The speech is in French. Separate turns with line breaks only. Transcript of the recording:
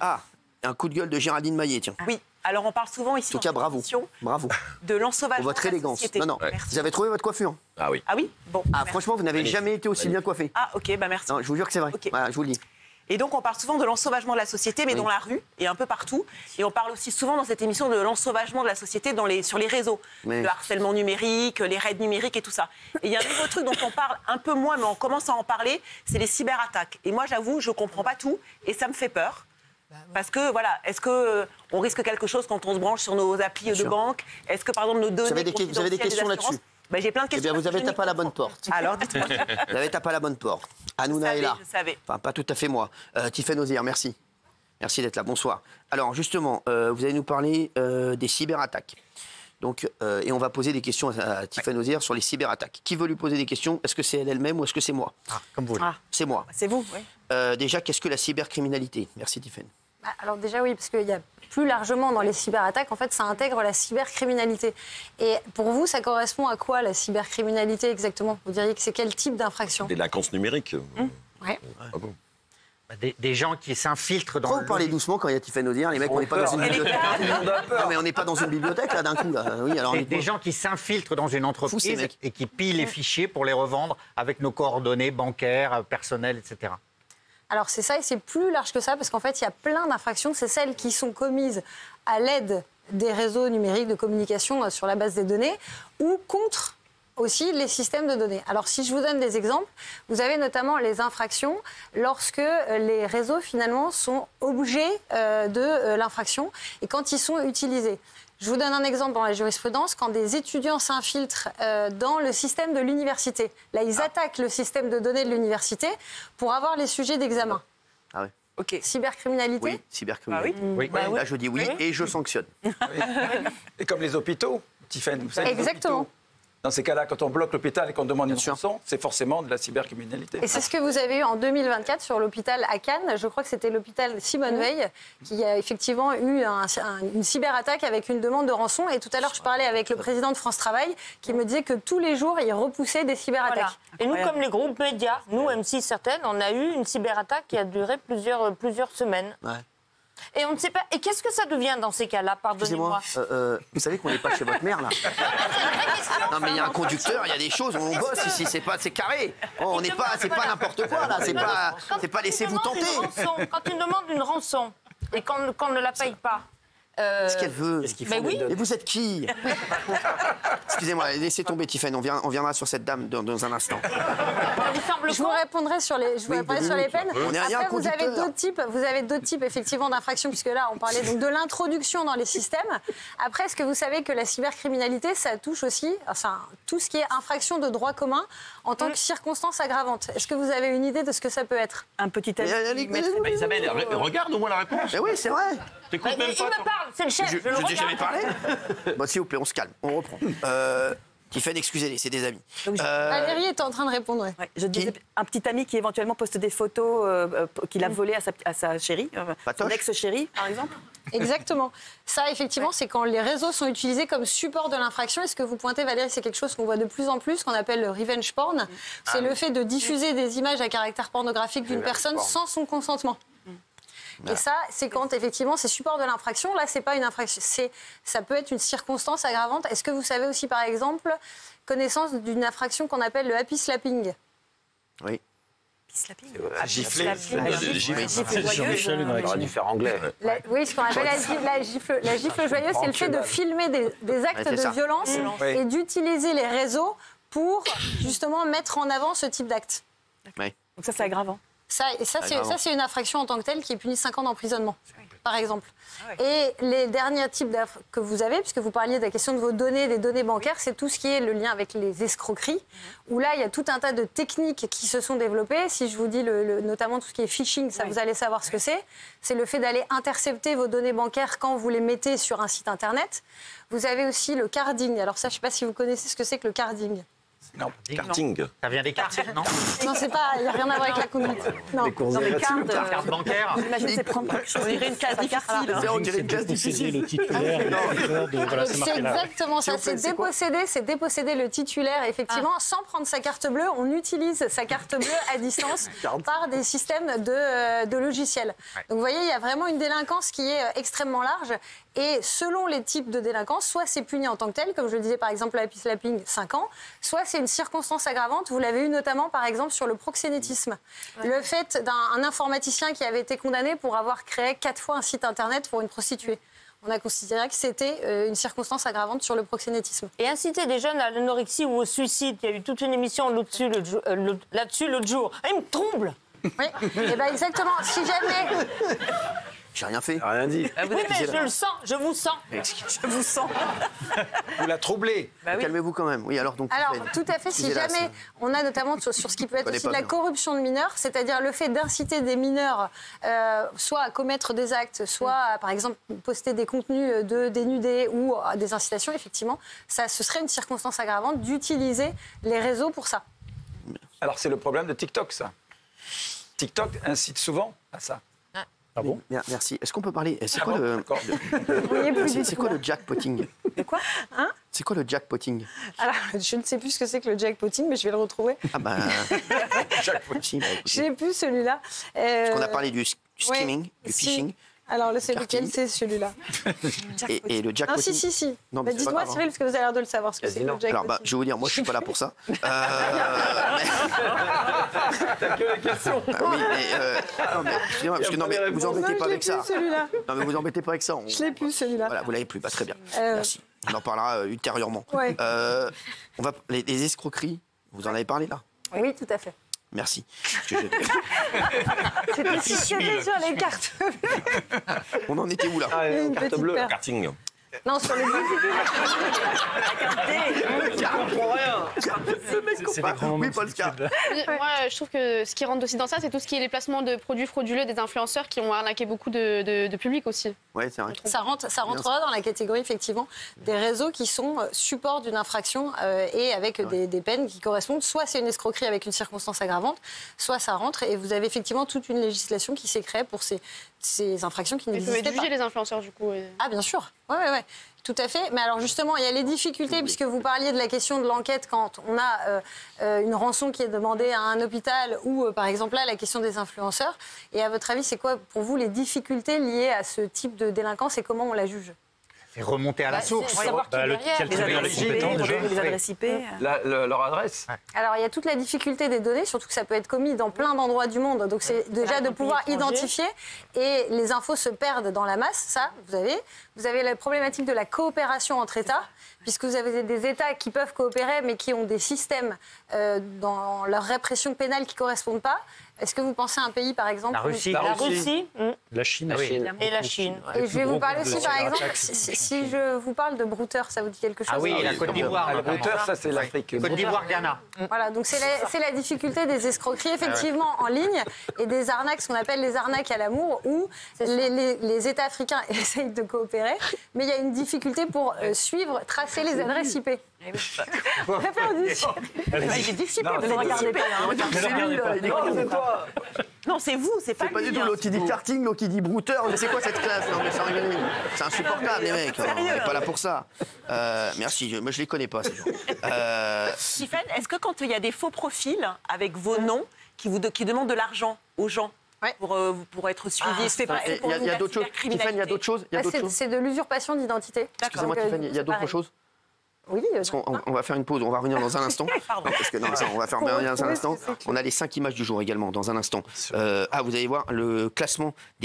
Ah, un coup de gueule de Géraldine Maillet, tiens.
Oui, alors on parle souvent ici
En tout cas, bravo.
Bravo. De l'ensauvagement
pour votre
de la
élégance.
société.
Non, non.
Merci.
Vous avez trouvé votre coiffure?
Ah oui.
Ah oui. Bon.
Ah,
merci.
franchement, vous n'avez jamais été aussi bien coiffé.
Ah ok, bah merci.
Non, je vous jure que c'est vrai.
Ok.
Voilà, je vous le dis.
Et donc on parle souvent de l'ensauvagement de la société, mais
Oui.
dans la rue et un peu partout. Et on parle aussi souvent dans cette émission de l'ensauvagement de la société sur les réseaux.
Mais-
Le harcèlement numérique, les raids numériques et tout ça. Et il y a un nouveau truc dont on parle un peu moins, mais on commence à en parler, c'est les cyberattaques. Et moi j'avoue, je ne comprends pas tout et ça me fait peur. Parce que, voilà, est-ce qu'on risque quelque chose quand on se branche sur nos applis de
sûr.
banque? Est-ce que, par exemple, nos données
avez des
confidentielles
questions
des assurances
là-dessus?
Ben, j'ai plein de
Eh
questions.
bien, vous avez
Je n'y
tapé à la bonne
comprends
porte.
pas. Alors, dites-moi.
Vous avez tapé à la bonne porte. Hanouna
savais,
est là.
je savais.
Enfin, pas tout à fait moi. Tiffany Ozier, merci. Merci d'être là. Bonsoir. Alors, justement, vous allez nous parler des cyberattaques. Donc, et on va poser des questions à Tiffany Ozier sur les cyberattaques. Qui veut lui poser des questions? Est-ce que c'est elle-même ou est-ce que c'est moi?
Comme vous voulez.
Ah,
C'est moi.
c'est vous, oui.
Déjà, qu'est-ce que la cybercriminalité? Merci Tiffany.
Alors déjà oui, parce qu'il y a plus largement dans les cyberattaques, en fait, ça intègre la cybercriminalité. Et pour vous, ça correspond à quoi la cybercriminalité exactement? Vous diriez que c'est quel type d'infraction?
Délinquance numérique.
Ouais.
Ah bon.
Des gens qui s'infiltrent dans
Pourquoi vous parlez doucement quand il y a Tiffany Ozier? Les mecs, on n'est pas dans une bibliothèque. Non, mais on n'est pas dans une bibliothèque, là, d'un coup. Là. Oui, alors,
des gens qui s'infiltrent dans une
Fous, ces
entreprise
mecs.
et qui pillent les fichiers pour les revendre avec nos coordonnées bancaires, personnelles, etc.
Alors c'est ça, et c'est plus large que ça, parce qu'en fait, il y a plein d'infractions. C'est celles qui sont commises à l'aide des réseaux numériques de communication sur la base des données ou contre aussi les systèmes de données. Alors si je vous donne des exemples, vous avez notamment les infractions lorsque les réseaux finalement sont objets de l'infraction et quand ils sont utilisés. Je vous donne un exemple dans la jurisprudence, quand des étudiants s'infiltrent dans le système de l'université. Là, ils attaquent le système de données de l'université pour avoir les sujets d'examen.
Ah ouais.
OK.
Cybercriminalité?
Oui, cybercriminalité.
Oui.
Bah oui.
Là, je dis oui, et je sanctionne.
Et comme les hôpitaux, Tiffany, vous savez, les
Exactement.
hôpitaux, dans ces cas-là, quand on bloque l'hôpital et qu'on demande une
sûr.
rançon, c'est forcément de la cybercriminalité.
Et c'est ce que vous avez eu en 2024 sur l'hôpital à Cannes. Je crois que c'était l'hôpital Simone Veil qui a effectivement eu une cyberattaque avec une demande de rançon. Et tout à l'heure, je parlais avec le président de France Travail qui me disait que tous les jours, il repoussait des cyberattaques.
Voilà. Et nous,
Incroyable.
comme les groupes médias, nous, M6 certaines, on a eu une cyberattaque qui a duré plusieurs semaines.
Ouais.
Et on ne sait pas. Et qu'est-ce que ça devient dans ces cas-là?
Excusez-moi,
Pardonnez-moi.
vous savez qu'on n'est pas chez votre mère, là? Non, mais il y a un conducteur, il y a des choses, on bosse ici, c'est carré. On n'est pas, c'est pas n'importe quoi, là, c'est pas laissez-vous tenter.
Quand tu demandes une rançon et qu'on ne la paye pas.
Qu'est-ce qu'elle veut?
Ben oui.
Et vous êtes qui? Excusez-moi, laissez tomber, Tiffany, on viendra sur cette dame dans un instant.
Ça vous semble
Je vous
con?
répondrai sur les,
Oui,
sur les peines.
on est rien
Après, vous avez
conducteur.
d'autres types effectivement d'infractions, puisque là, on parlait donc de l'introduction dans les systèmes. Après, est-ce que vous savez que la cybercriminalité, ça touche aussi tout ce qui est infraction de droit commun en tant que circonstance aggravante? Est-ce que vous avez une idée de ce que ça peut être?
Un petit
Mais
avis.
allez,
Bah, Isabelle, regarde au moins la réponse.
Mais oui, c'est vrai.
T'écoutes
Il
même
me
pas. toi.
parle, c'est le chef, je le
Je t'ai
regarde.
jamais parlé. Bon, s'il vous plaît, on se calme, on reprend. Tiffany, excusez-les, c'est des amis.
Donc,
Valérie est en train de répondre. Ouais.
Ouais, je disais, un petit ami qui éventuellement poste des photos qu'il a volées à sa chérie, son
Patoche.
ex-chérie, par exemple.
Exactement. Ça, effectivement, c'est quand les réseaux sont utilisés comme support de l'infraction. Et ce que vous pointez, Valérie, c'est quelque chose qu'on voit de plus en plus, qu'on appelle le revenge porn. C'est le fait de diffuser des images à caractère pornographique d'une personne sans son consentement. Et ça, c'est quand, effectivement, c'est support de l'infraction. Là, c'est pas une infraction. Ça peut être une circonstance aggravante. Est-ce que vous savez aussi, par exemple, connaissance d'une infraction qu'on appelle le happy slapping?
Oui.
Gifler.
On aurait dû faire anglais.
Oui, ce qu'on appelle la gifle joyeuse, c'est le fait de filmer des actes
c'est
de
ça.
violence
Oui.
et d'utiliser les réseaux pour, justement, mettre en avant ce type d'acte.
Ouais.
Donc ça, c'est aggravant.
Ça, c'est une infraction en tant que telle qui est punie 5 ans d'emprisonnement, par exemple.
Ah ouais.
Et les derniers types que vous avez, puisque vous parliez de la question de vos données, des données bancaires, c'est tout ce qui est le lien avec les escroqueries, où là, il y a tout un tas de techniques qui se sont développées. Si je vous dis notamment tout ce qui est phishing, ça, vous allez savoir ce que c'est. C'est le fait d'aller intercepter vos données bancaires quand vous les mettez sur un site Internet. Vous avez aussi le carding. Alors ça, je ne sais pas si vous connaissez ce que c'est que le carding.
Non.
Karting.
Ça vient des cartes, non?
Non, c'est pas, il n'y a rien à voir avec la conduite. Non.
Dans les cartes,
Carte bancaire.
j'imagine c'est prendre quelque chose. On dirait une case difficile. hein.
On dirait une classe difficile.
Le titulaire, voilà, c'est
C'est
marqué là.
exactement ça,
S'il vous plaît,
c'est déposséder le titulaire, effectivement, sans prendre sa carte bleue. On utilise sa carte bleue à distance par des systèmes de logiciels. Donc vous voyez, il y a vraiment une délinquance qui est extrêmement large. Et selon les types de délinquance, soit c'est puni en tant que tel, comme je le disais par exemple, la slapping, 5 ans, soit c'est une circonstance aggravante. Vous l'avez eu notamment par exemple sur le proxénétisme. Le fait d'un informaticien qui avait été condamné pour avoir créé 4 fois un site internet pour une prostituée. On a considéré que c'était une circonstance aggravante sur le proxénétisme.
Et inciter des jeunes à l'anorexie ou au suicide. Il y a eu toute une émission là-dessus l'autre jour. Ah, il me trouble.
Oui, et ben exactement. Si jamais...
J'ai rien fait.
Rien dit.
Oui, mais je le sens, je vous sens.
Je vous sens.
Vous la troublez.
Bah oui.
Calmez-vous quand même. Oui, alors donc.
Alors, tout à fait, si
Excusez-la,
jamais on a notamment sur ce qui peut être
connais
aussi
pas
de la
bien.
corruption de mineurs, c'est-à-dire le fait d'inciter des mineurs soit à commettre des actes, soit à, par exemple, poster des contenus de dénudés ou des incitations, effectivement, ça, ce serait une circonstance aggravante d'utiliser les réseaux pour ça.
Alors, c'est le problème de TikTok, ça. TikTok incite souvent à ça.
Ah bon?
Bien, merci. Est-ce qu'on peut parler C'est
Ah
quoi
bon
le.
D'accord.
On y est plus du
C'est
tout,
quoi
là.
le jackpotting?
De quoi
C'est quoi le jackpotting?
Alors, je ne sais plus ce que c'est que le jackpotting, mais je vais le retrouver.
Ah bah.
Jackpot.
Si, bah,
Je
écoutez.
n'ai plus celui-là.
Parce qu'on a parlé du skimming,
Ouais,
du
si.
phishing.
Alors, c'est
Karting.
lequel c'est celui-là?
Et le
Ah,
jackpotting.
si.
Non, mais
Bah,
c'est pas
dites-moi,
grave,
Cyril, parce que vous avez l'air de le savoir ce que c'est que le jackpotting.
Alors, bah, je vais vous dire, moi, je suis pas là pour ça. Oui, mais. Non, mais excusez-moi, parce que non, mais vous embêtez
Non,
pas
je l'ai
avec ça.
plus, celui-là.
Non, mais vous embêtez pas avec ça.
Je l'ai plus, celui-là.
Voilà, vous l'avez plus, bah, très bien.
Euh,
Merci. On en parlera ultérieurement.
Ouais.
On va les escroqueries. Vous en avez parlé là.
Oui, tout à fait.
Merci. Parce que
C'était fichonné sur les cartes.
on en était où là?
Ah,
Une
carte
petite
bleue.
paire.
Karting.
Non, sur les
C'est des grands
Oui,
noms,
Polska.
Moi, je trouve que ce qui rentre aussi dans ça, c'est tout ce qui est les placements de produits frauduleux des influenceurs qui ont arnaqué beaucoup de public aussi.
Ouais, c'est vrai.
Ça rentrera dans la catégorie, effectivement, des réseaux qui sont support d'une infraction et avec des peines qui correspondent. Soit c'est une escroquerie avec une circonstance aggravante, soit ça rentre. Et vous avez effectivement toute une législation qui s'est créée pour ces infractions qui
Il faut
n'existaient
être
pas.
jugé les influenceurs, du coup.
Ah, bien sûr. Ouais. Tout à fait. Mais alors justement, il y a les difficultés, puisque vous parliez de la question de l'enquête quand on a une rançon qui est demandée à un hôpital ou, par exemple, là, la question des influenceurs. Et à votre avis, c'est quoi, pour vous, les difficultés liées à ce type de délinquance et comment on la juge?
C'est remonter à la source.
C'est savoir qui est derrière.
quel
Les
tribunal
adresses
est
IP,
compétent déjà?
les adresses IP.
Leur adresse.
Alors, il y a toute la difficulté des données, surtout que ça peut être commis dans plein d'endroits du monde. Donc, c'est déjà de pouvoir identifier et les infos se perdent dans la masse. Ça, vous avez. Vous avez la problématique de la coopération entre États, puisque vous avez des États qui peuvent coopérer, mais qui ont des systèmes dans leur répression pénale qui ne correspondent pas. Est-ce que vous pensez à un pays, par exemple
La Russie.
La Russie
La Chine.
Ah oui.
et la Chine.
Et je vais vous parler aussi, par exemple,
cyberattaques,
si je vous parle de brouteur, ça vous dit quelque chose?
Ah oui, la Côte d'Ivoire.
Ah, le
notamment.
brouteur, ça, c'est l'Afrique.
Côte d'Ivoire, Ghana.
Voilà, donc c'est la difficulté des escroqueries, effectivement, en ligne, et des arnaques, ce qu'on appelle les arnaques à l'amour, où les États africains essayent de coopérer, mais il y a une difficulté pour suivre, tracer les adresses IP. On a perdu.
Il est difficile
Non,
de
c'est
regarder. Non, c'est vous, c'est pas
C'est pas
lui,
du tout
hein.
l'autre qui dit karting, l'autre qui dit brouteur. Mais c'est quoi cette classe? Non, mais sans rigoler. C'est insupportable, les mecs. On n'est pas là pour ça. Merci. Moi, je les connais pas, ces gens.
Stéphane, est-ce que quand il y a des faux profils avec vos noms qui demandent de l'argent aux gens
Ouais.
pour être suivis, c'est pas
Il y a d'autres choses. Tiffany, il y a d'autres choses. Il y a d'autres choses.
C'est de l'usurpation d'identité.
Excusez-moi,
Donc,
Tiffany, il y a d'autres choses.
Oui.
Parce qu'on va faire une pause, on va revenir dans un instant.
Pardon.
Non, parce que, non, ça, on va faire
Pour
revenir dans un
retrouver
instant.
ce que c'est.
On a les 5 images du jour également, dans un instant. Vous allez voir le classement des